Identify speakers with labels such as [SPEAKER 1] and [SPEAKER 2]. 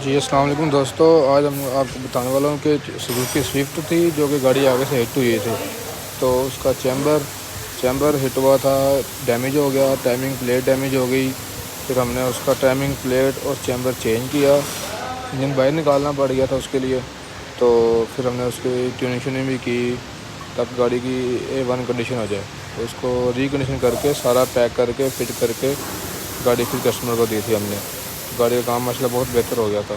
[SPEAKER 1] जी अस्सलाम वालेकुम दोस्तों। आज हम आपको बताने वाला हूँ कि सुजुकी स्विफ्ट थी जो कि गाड़ी आगे से हिट हुई थी। तो उसका चैम्बर चैम्बर हिट हुआ था, डैमेज हो गया, टाइमिंग प्लेट डैमेज हो गई। फिर हमने उसका टाइमिंग प्लेट और चैम्बर चेंज किया, इंजन बाहर निकालना पड़ गया था उसके लिए। तो फिर हमने उसकी ट्यूनिंग श्यूनिंग भी की ताकि गाड़ी की A1 कंडीशन हो जाए। तो उसको रिकंडीशन करके सारा पैक करके फिट करके गाड़ी फिर कस्टमर को दी थी हमने। गाड़ी का काम माशाल्लाह बहुत बेहतर हो गया था।